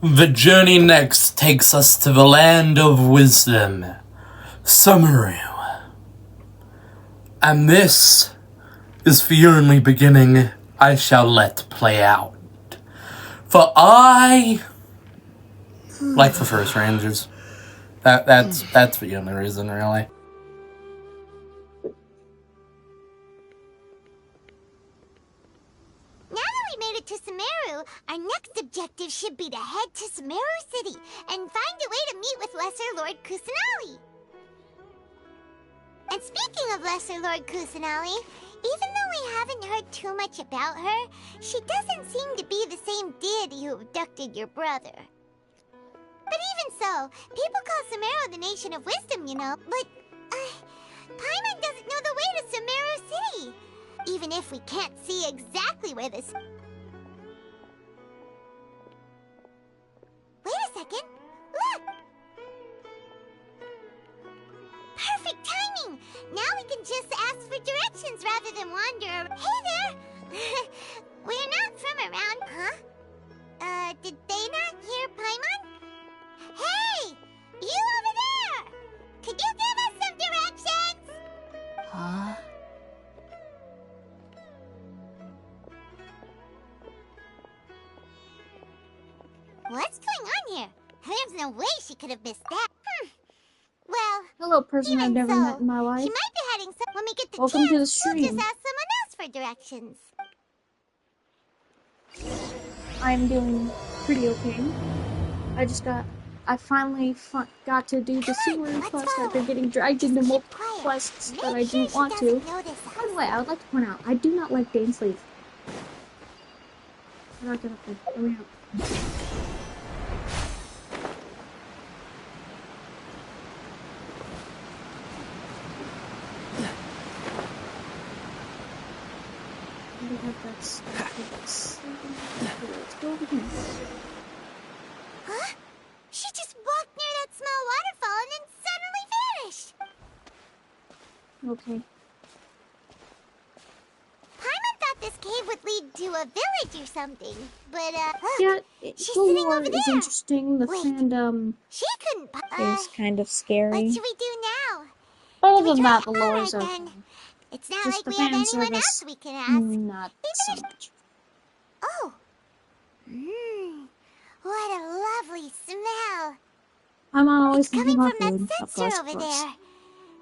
The journey next takes us to the land of wisdom, Sumeru. And this is the only beginning I shall let play out. For I like the first Rangers. That's the only reason, really. Now that we made it to Sumeru, our next objective should be to head to Sumeru City and find a way to meet with Lesser Lord Kusanali. And speaking of Lesser Lord Kusanali, even though we haven't heard too much about her, she doesn't seem to be the same deity who abducted your brother. But even so, people call Sumeru the Nation of Wisdom, you know. But, Paimon doesn't know the way to Sumeru City. Even if we can't see exactly where this... Wait a second! Look! Perfect timing! Now we can just ask for directions rather than wander... Hey there! We're not from around... Huh? Did they not hear Paimon? Hey! You over there! Could you give us some directions? Huh? What's going on here? There's no way she could have missed that. Well, Hello, person I've never met in my life. She might be heading some... When we get the Welcome chance, to the stream. we'll just ask someone else for directions. I'm doing pretty okay. I finally got to do the Sumeru quest after getting dragged into multiple quests that I didn't want to. By the way, I would like to point out, I do not like Dane's Leaf. I'm not gonna play. Let me out. Let's go over here. Huh? She just walked near that small waterfall and then suddenly vanished. Okay. Paimon thought this cave would lead to a village or something, but yeah, she's the sitting lore over is there. interesting. The Wait, fandom she couldn't. is kind of scary. What should we do now? Other than that, the lore is okay. Then. It's not Just like the we have fan anyone else service, we can ask. not so much. Oh. What a lovely smell. I'm always It's coming thinking from about food, that of sensor course, over there.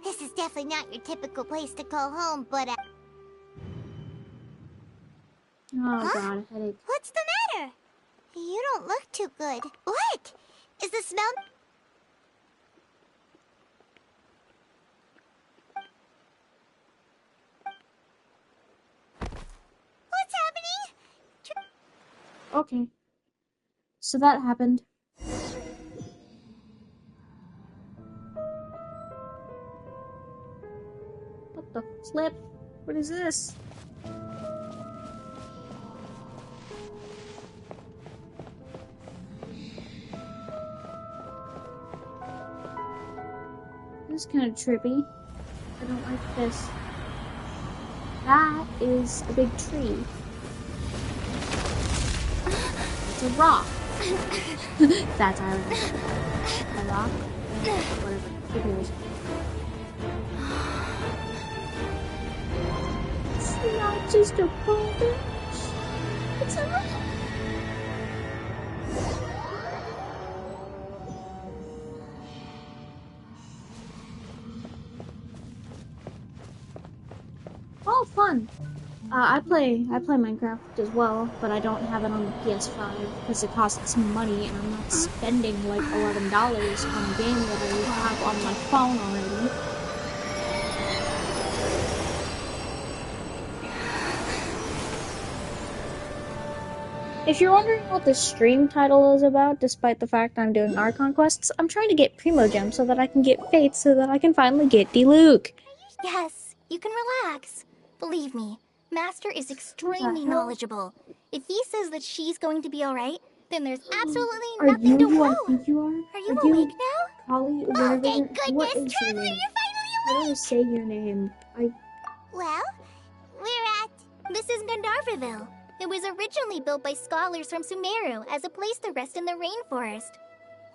This is definitely not your typical place to call home, but Oh god, headache. What's the matter? You don't look too good. What? Is the smell... What's happening? Okay. So that happened. What the flip? What is this? This is kind of trippy. I don't like this. That is a big tree. It's a rock. That's ironic. A rock? Whatever. Who cares? It's not just a ball. It's a rock. Oh, fun! I play Minecraft as well, but I don't have it on the PS5 because it costs money, and I'm not spending like $11 on a game that I have on my phone already. If you're wondering what the stream title is about, despite the fact I'm doing Archon quests, I'm trying to get Primo Gems so that I can get Faith so that I can finally get Diluc. Yes, you can relax. Believe me, Master is extremely knowledgeable. If he says that she's going to be alright, then there's absolutely nothing to who worry. I think you are? Are you awake now? Holly, Oh, thank what goodness, is your Traveler, name? you're finally How do I awake! say your name? Well, we're at... This is Gandharville. It was originally built by scholars from Sumeru as a place to rest in the rainforest.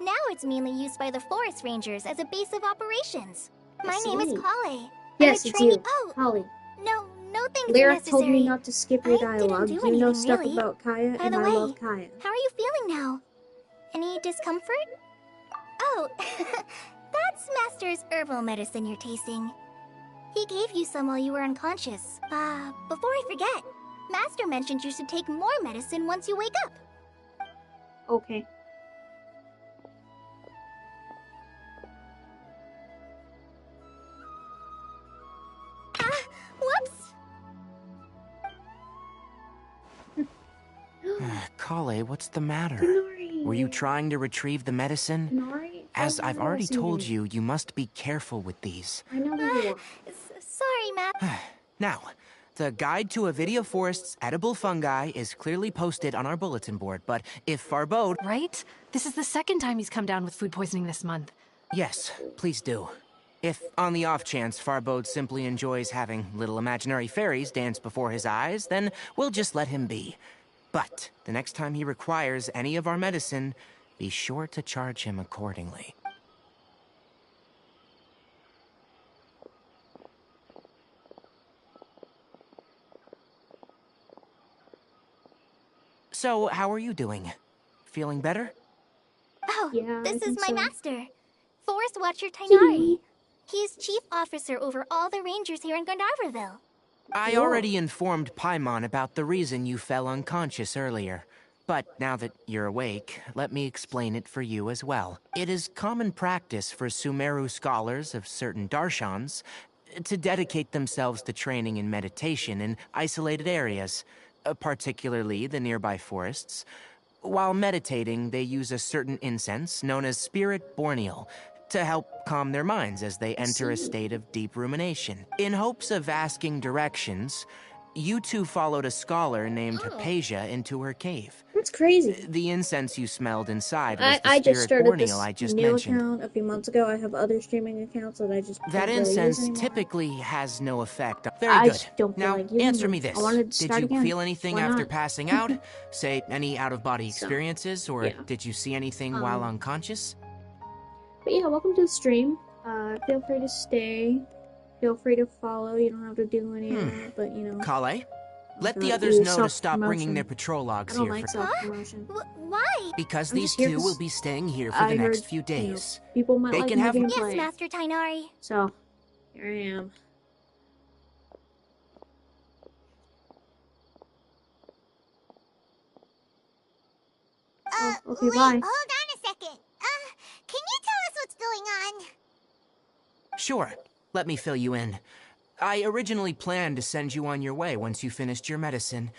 Now it's mainly used by the forest rangers as a base of operations. My name is Kaeya. Yes, I'm a it's trainee. you, Oh, Holly. no thanks Lyra necessary. told me not to skip your I didn't dialogue. do You know anything, stuff really. about Kaeya, By and the I way, love Kaeya. how are you feeling now? Any discomfort? Oh, that's Master's herbal medicine you're tasting. He gave you some while you were unconscious. Before I forget, Master mentioned you should take more medicine once you wake up. Okay. Whoops! Kaeya, what's the matter? Nori. Were you trying to retrieve the medicine? Nori? As I've already told you. you, you must be careful with these. I know that you are. Sorry, Matt. Now, the Guide to Avidia Forest's edible fungi is clearly posted on our bulletin board, but if Farbode... Right? This is the second time he's come down with food poisoning this month. Yes, please do. If, on the off chance, Farbode simply enjoys having little imaginary fairies dance before his eyes, then we'll just let him be. But the next time he requires any of our medicine, be sure to charge him accordingly. So, how are you doing? Feeling better? Oh, Yeah, this I is think my so. master, Forest Watcher Tainari. He's chief officer over all the rangers here in Gandharvaville. I already informed Paimon about the reason you fell unconscious earlier. But now that you're awake, let me explain it for you as well. It is common practice for Sumeru scholars of certain darshans to dedicate themselves to training in meditation in isolated areas, particularly the nearby forests. While meditating, they use a certain incense known as Spirit Borneal to help calm their minds as they enter a state of deep rumination. In hopes of asking directions, you two followed a scholar named Kaeya into her cave. That's crazy. The incense you smelled inside was the I just Spirit started Borneal this I just new mentioned. account a few months ago. I have other streaming accounts that I just That don't really use incense anymore. typically has no effect. Very I good. just don't feel Now, like using answer them. me this. I wanted to Did start you again. feel anything Why after not? passing out? Say, any out-of-body So, experiences? Or yeah. did you see anything while unconscious? But yeah, welcome to the stream. Feel free to stay. Feel free to follow. You don't have to do any of that, but you know. Kaeya, let the gotta others do know to stop bringing self-promotion. their patrol I logs don't here. like self-promotion. Why? Because I'm these just here two 'cause will be staying here for I the next heard, few you know, days. people might They like can my have- gameplay. Yes, Master Tainari. So, here I am. Oh, okay, Wait, bye. hold on a second. Can you tell us what's going on? Sure, let me fill you in. I originally planned to send you on your way once you finished your medicine.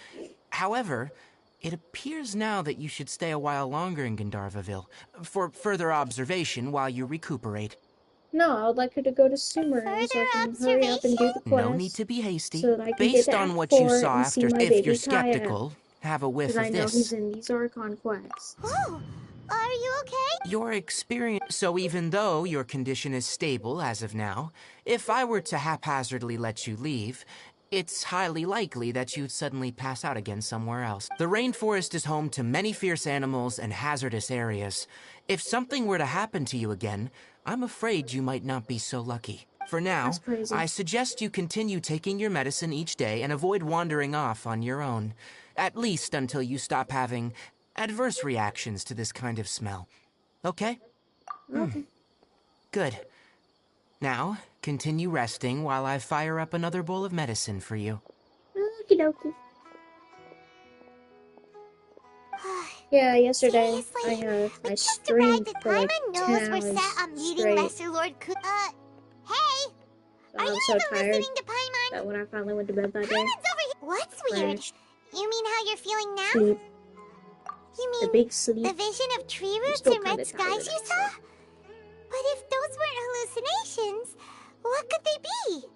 However, it appears now that you should stay a while longer in Gandharvaville for further observation while you recuperate. No, I would like her to go to Sumeru so I can hurry up and do the quest. No need to be hasty. So that I can Based get to on Act what you 4 saw and see after, my if baby you're Kaeya. skeptical, have a whiff Because I of know this. he's in these Archon quests. Whoa, are you okay? Your experience. So even though your condition is stable as of now, if I were to haphazardly let you leave, it's highly likely that you'd suddenly pass out again somewhere else. The rainforest is home to many fierce animals and hazardous areas. If something were to happen to you again, I'm afraid you might not be so lucky. For now, That's crazy. I suggest you continue taking your medicine each day and avoid wandering off on your own. At least until you stop having adverse reactions to this kind of smell. Okay? Okay. Good. Now, continue resting while I fire up another bowl of medicine for you. Okie dokie. Yeah, yesterday Seriously? I Just streamed arrived at for like Paimon 10 knows we're hours set on meeting straight. Lesser Lord hey! So Are I'm you so even tired listening to Paimon? that when I finally went to bed that day, Paimon's over here! What's weird? Crashed. You mean how you're feeling now? sleep, You the mean big sleep. the vision of tree roots still and red kinda tired, skies you saw? But if those weren't hallucinations, what could they be?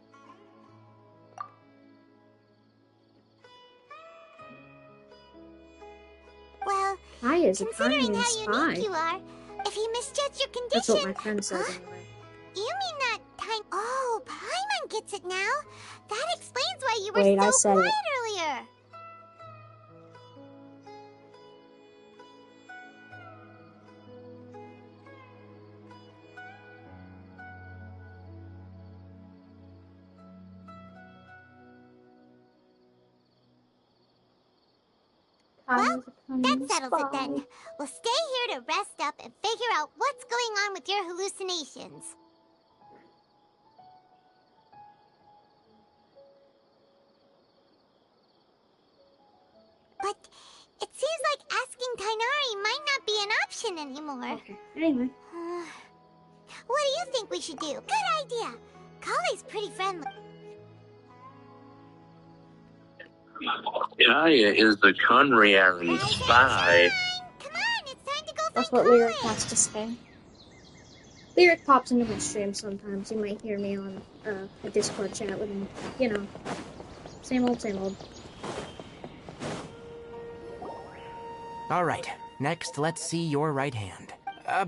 Well, Kaeya's considering Italian how spy. unique you are, if he misjudged your That's what condition... my friend says Huh? anyway. You mean that time... Oh, Paimon gets it now. That explains why you were Wait, I so said quiet it. earlier. Well, that settles it then. We'll stay here to rest up and figure out what's going on with your hallucinations. But it seems like asking Tainari might not be an option anymore. Okay. Anyway. What do you think we should do? Good idea. Kalei's pretty friendly. Kaeya is the Conrian spy. Come on, it's time to go find That's what Kalei. Lyric has to say. Lyric pops into my stream sometimes. You might hear me on a Discord chat with him. You know, same old, same old. Alright, next let's see your right hand.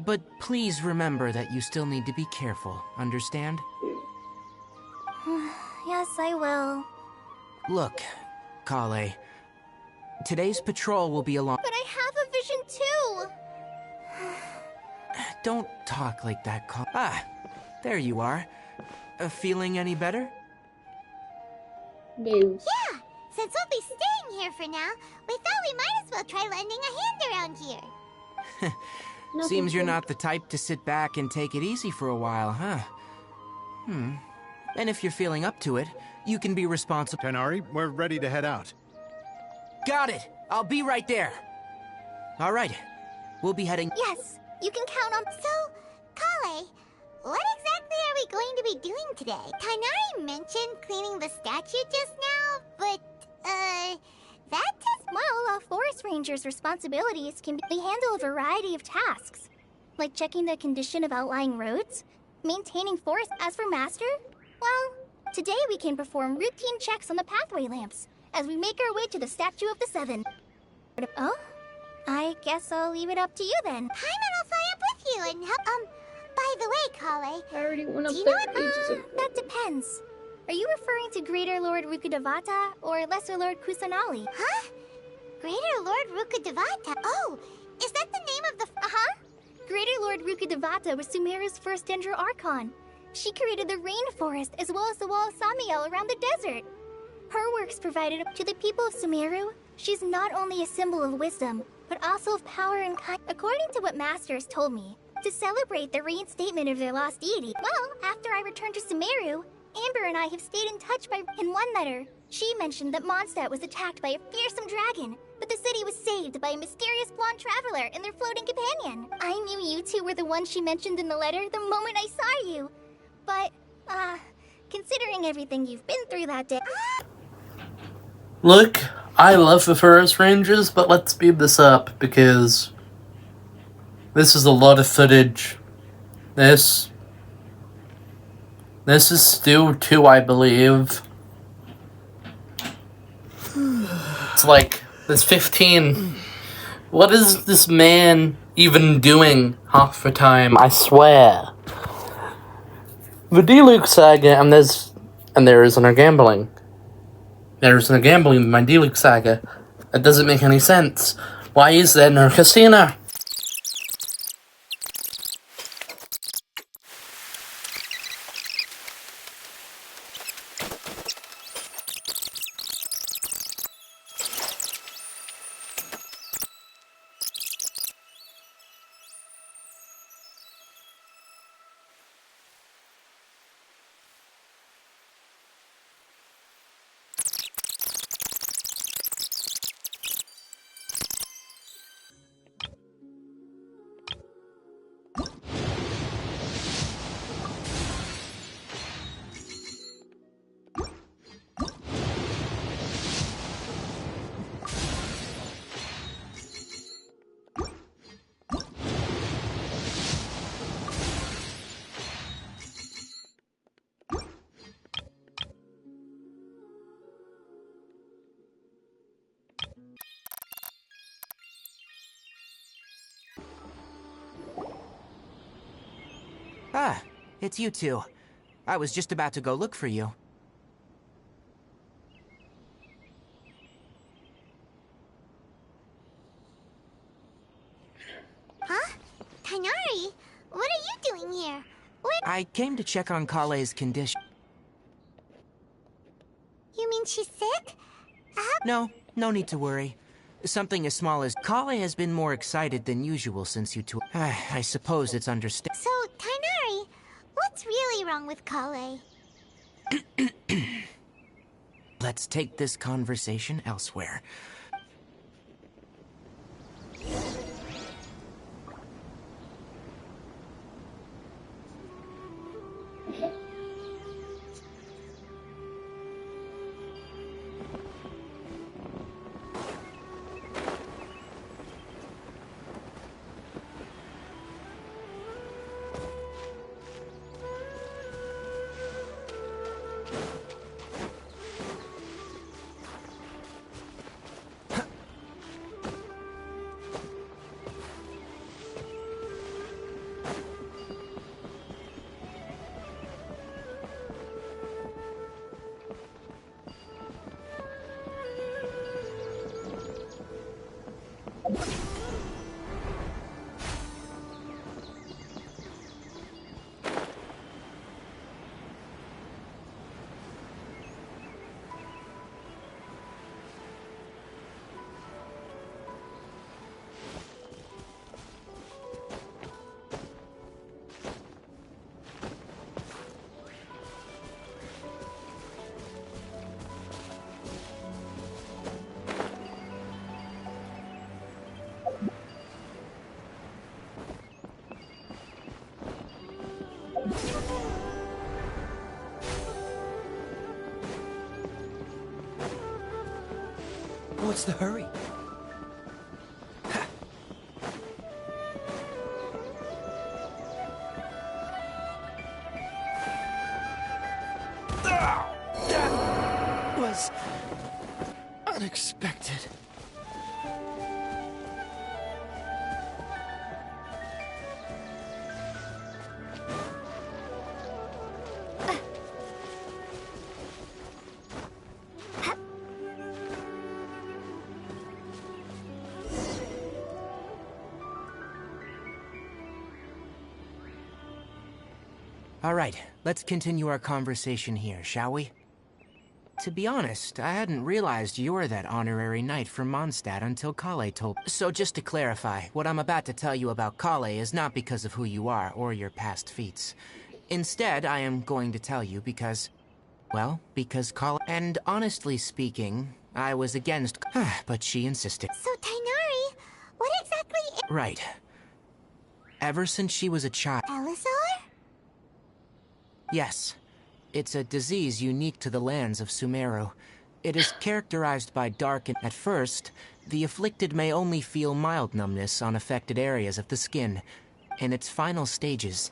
But please remember that you still need to be careful, understand? Yes, I will. Look, Kaeya, today's patrol will be along- But I have a vision too! Don't talk like that, Kaeya. Ah, there you are. Feeling any better? No. Yeah, since we'll be staying here for now, we thought we might as well try lending a hand around here. No, Seems thank you're you. not the type to sit back and take it easy for a while, huh? And if you're feeling up to it, you can be responsible. Tainari, we're ready to head out. Got it! I'll be right there! Alright, we'll be heading- Yes, you can count on. So, Kalei, what exactly are we going to be doing today? Tainari mentioned cleaning the statue just now, but, that does... Well, a forest ranger's responsibilities can be handle a variety of tasks, like checking the condition of outlying roads, maintaining forest. As for Master, well, today we can perform routine checks on the pathway lamps as we make our way to the Statue of the Seven. Oh, I guess I'll leave it up to you then. Paimon will fly up with you and help... by the way, Kalei, I already went up Do you know there ages ago. That depends. Are you referring to Greater Lord Rukkhadevata or Lesser Lord Kusanali? huh? Greater Lord Rukkhadevata. Oh, is that the name of the... Greater Lord Rukkhadevata was Sumeru's first Dendro Archon. She created the rainforest as well as the wall of Samiel around the desert. Her works provided to the people of Sumeru. She's not only a symbol of wisdom, but also of power and kindness. According to what Masters told me, to celebrate the reinstatement of their lost deity. Well, after I returned to Sumeru, Amber and I have stayed in touch in one letter. She mentioned that Mondstadt was attacked by a fearsome dragon, but the city was saved by a mysterious blonde traveler and their floating companion. I knew you two were the ones she mentioned in the letter the moment I saw you. But, considering everything you've been through that day... Look, I love the Forest Rangers, but let's speed this up because this is a lot of footage. This is still 2, I believe. It's like, there's 15. What is this man even doing half the time? I swear. The Diluc Saga, and there is no gambling. There's no gambling in my Diluc Saga. That doesn't make any sense. Why is there no casino? Ah, it's you two. I was just about to go look for you. Huh? Tainari, what are you doing here? What? I came to check on Kalei's condition. You mean she's sick? No need to worry. Something as small as Kaeya has been more excited than usual since you two. I suppose it's understandable. So, Tainari, what's really wrong with Kale? Let's take this conversation elsewhere. What's the hurry? That was unexpected. All right, let's continue our conversation here, shall we? To be honest, I hadn't realized you were that honorary knight from Mondstadt until Kaeya told. So just to clarify, what I'm about to tell you about Kaeya is not because of who you are or your past feats. Instead, I am going to tell you because... well, because Kaeya... And honestly speaking, I was against... but she insisted. So, Tainari, what exactly is... Right. Ever since she was a child... Elazar? Yes. It's a disease unique to the lands of Sumeru. It is characterized by dark and... At first, the afflicted may only feel mild numbness on affected areas of the skin. In its final stages,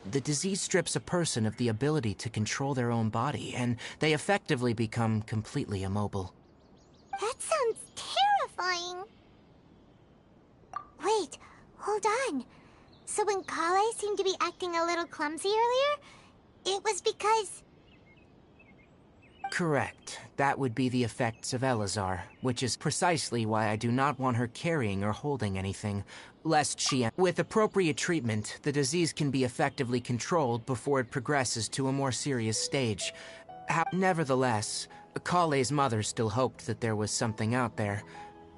the disease strips a person of the ability to control their own body, and they effectively become completely immobile. That sounds terrifying. Wait, hold on. So when Kale seemed to be acting a little clumsy earlier, it was because... Correct. That would be the effects of Elazar, which is precisely why I do not want her carrying or holding anything, lest she... With appropriate treatment, the disease can be effectively controlled before it progresses to a more serious stage. Nevertheless, Kale's mother still hoped that there was something out there.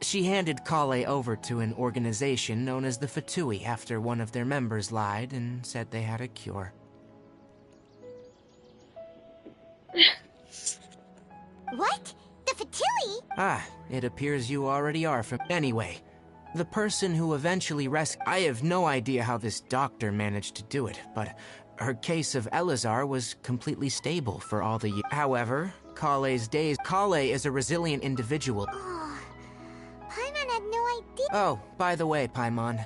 She handed Kaeya over to an organization known as the Fatui after one of their members lied and said they had a cure. What? The Fatui? Ah, it appears you already are from... Anyway, the person who eventually rescued... I have no idea how this doctor managed to do it, but her case of Elazar was completely stable for all the years. However, Kaeya's days... Kaeya is a resilient individual. Oh, Paimon had no idea. Oh, by the way, Paimon,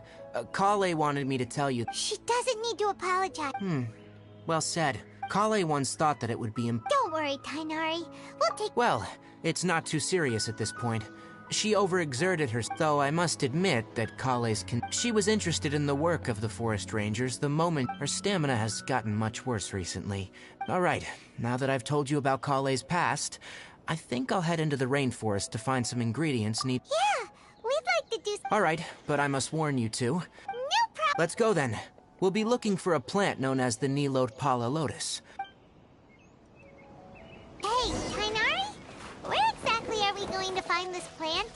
Kaeya wanted me to tell you... She doesn't need to apologize. Well said. Kaeya once thought that it would be Don't worry, Tainari. We'll take... Well, it's not too serious at this point. She overexerted herself, though I must admit that Kaeya's she was interested in the work of the Forest Rangers the moment her stamina has gotten much worse recently. Alright, now that I've told you about Kaeya's past, I think I'll head into the rainforest to find some ingredients need... Yeah, we'd like to do... Alright, but I must warn you too. No problem. Let's go then. We'll be looking for a plant known as the Nilotpala lotus. Hey, Tainari? Where exactly are we going to find this plant?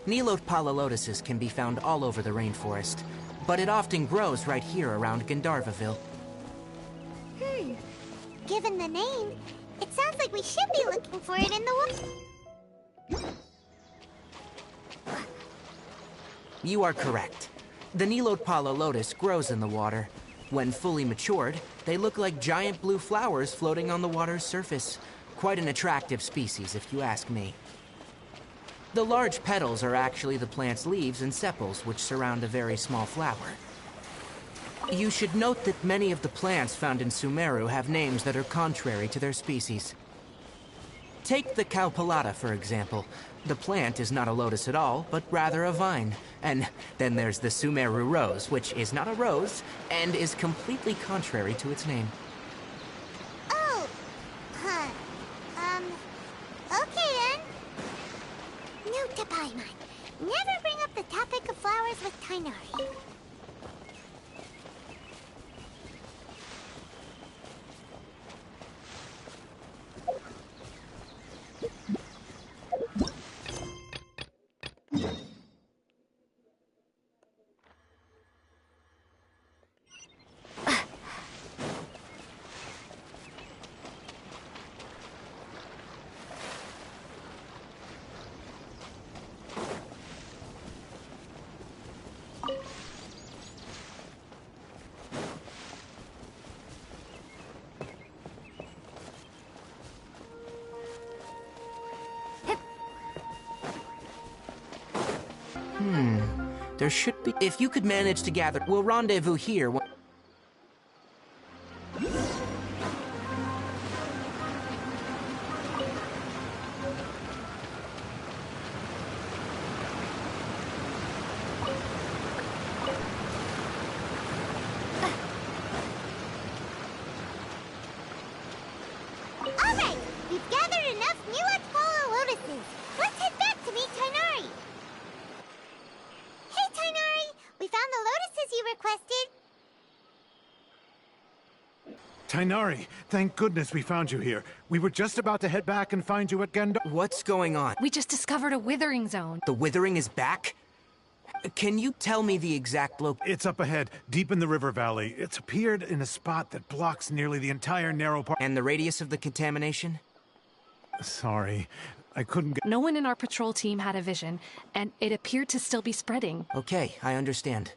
Nilote lotuses can be found all over the rainforest, but it often grows right here around Gandharvaville. Given the name, it sounds like we should be looking for it in the water. You are correct. The Nilote lotus grows in the water. When fully matured, they look like giant blue flowers floating on the water's surface. Quite an attractive species, if you ask me. The large petals are actually the plant's leaves and sepals, which surround a very small flower. You should note that many of the plants found in Sumeru have names that are contrary to their species. Take the Cowpelata, for example. The plant is not a lotus at all, but rather a vine. And then there's the Sumeru rose, which is not a rose, and is completely contrary to its name. Oh, okay then. Note to Paimon. Never bring up the topic of flowers with Tighnari. There should be... If you could manage to gather... We'll rendezvous here. Alright, we've gathered enough Nilote lotuses. Let's head back to meet Tighnari. Hey, Tighnari! We found the lotuses you requested. Tighnari, thank goodness we found you here. We were just about to head back and find you at Gandhar. What's going on? We just discovered a withering zone. The withering is back? Can you tell me the exact It's up ahead, deep in the river valley. It's appeared in a spot that blocks nearly the entire narrow part. And the radius of the contamination? Sorry, I couldn't get... No one in our patrol team had a vision, and it appeared to still be spreading. Okay, I understand.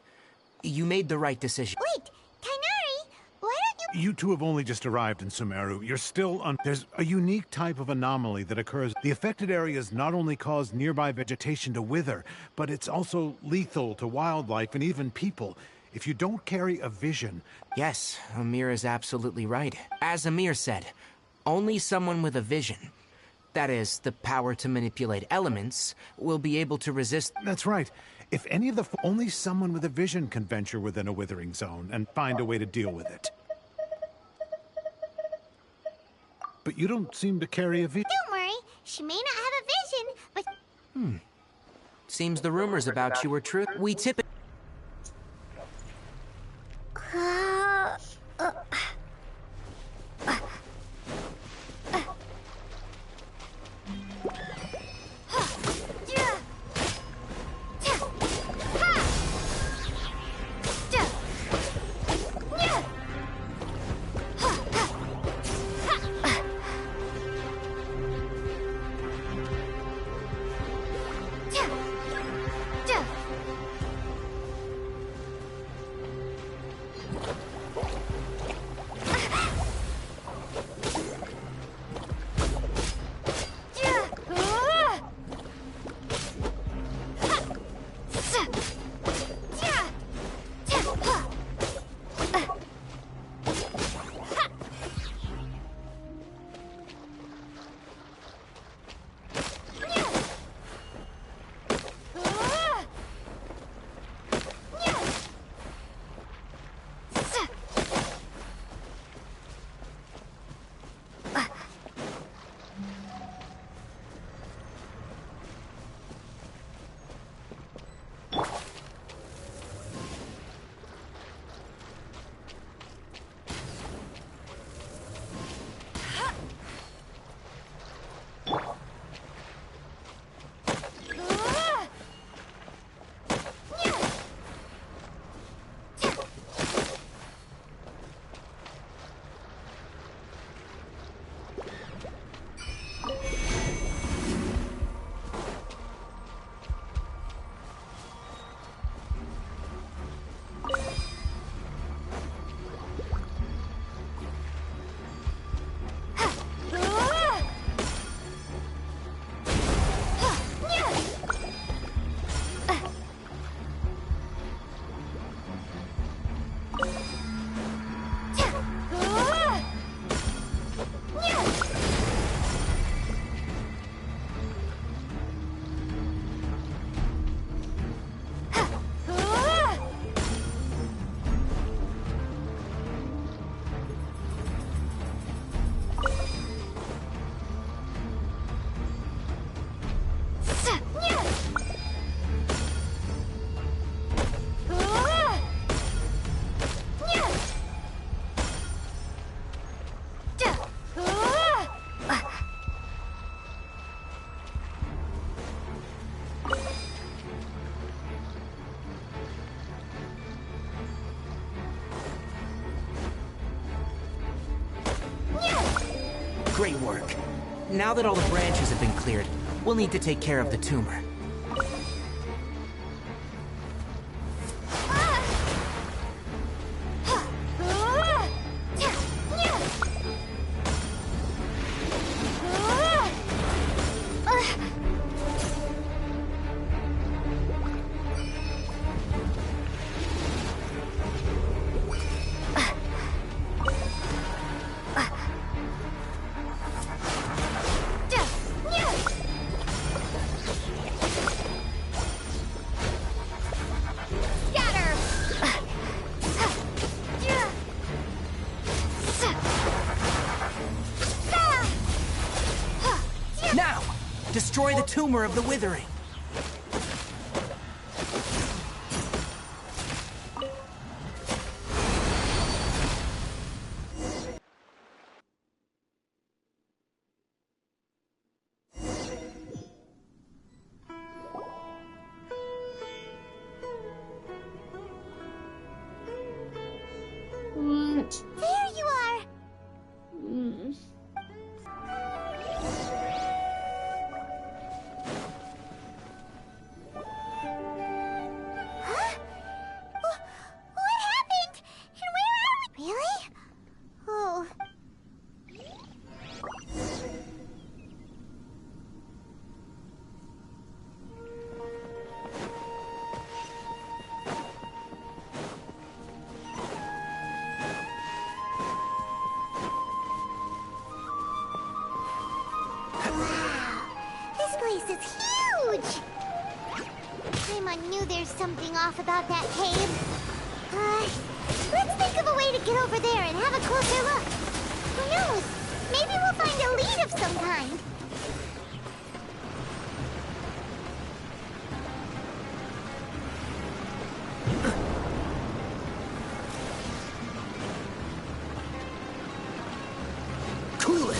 You made the right decision. Wait, Tighnari, why don't you... You two have only just arrived in Sumeru. You're still on... There's a unique type of anomaly that occurs. The affected areas not only cause nearby vegetation to wither, but it's also lethal to wildlife and even people. If you don't carry a vision... Yes, Amir is absolutely right. As Amir said, only someone with a vision, that is, the power to manipulate elements, will be able to resist... That's right. If any of the... Only someone with a vision can venture within a withering zone and find a way to deal with it. But you don't seem to carry a vision. Don't worry, she may not have a vision, but... Seems the rumors about you were true. We typically... Great work. Now that all the branches have been cleared, we'll need to take care of the tumor. Destroy the tumor of the withering. What? There you are! Huh? What happened? And where are we? Really? Oh. This place is huge! Paimon knew there's something off about that cave. Let's think of a way to get over there and have a closer look. Who knows? Maybe we'll find a lead of some kind. Cool it!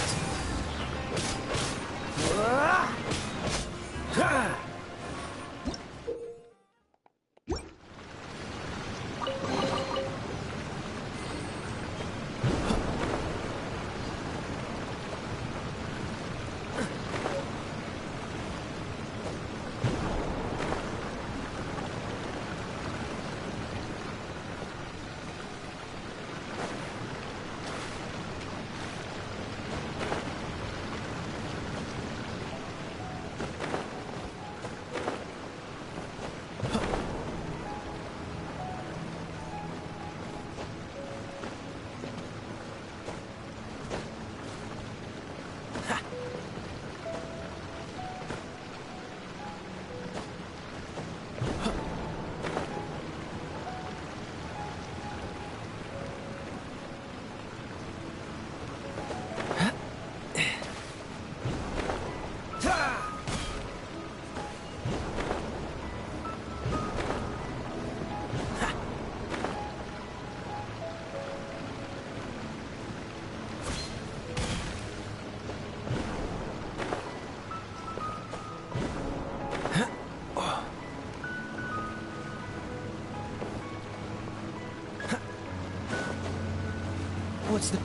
What's the...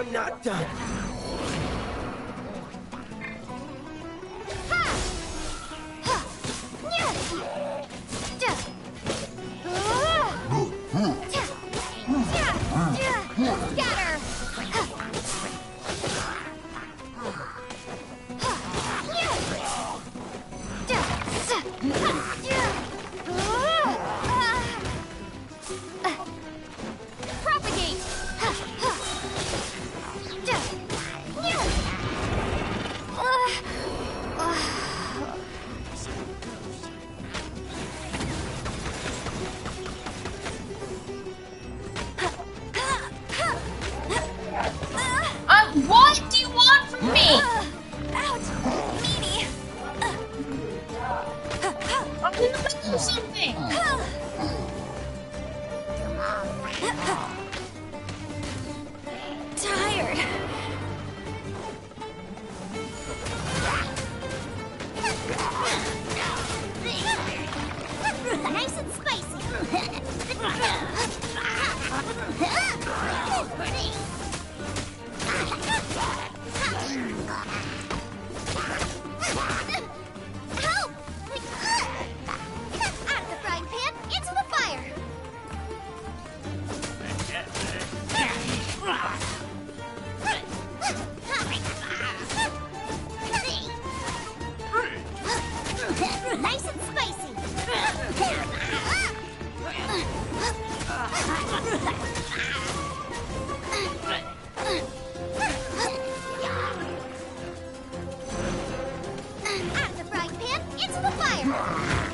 I'm not done. What do you want from me? Ouch! Meanie! I'm in the middle of something. Tired. Nice and spicy. Help! Out of the frying pan, into the fire! Nice and spicy. Out of the frying pan, into the fire!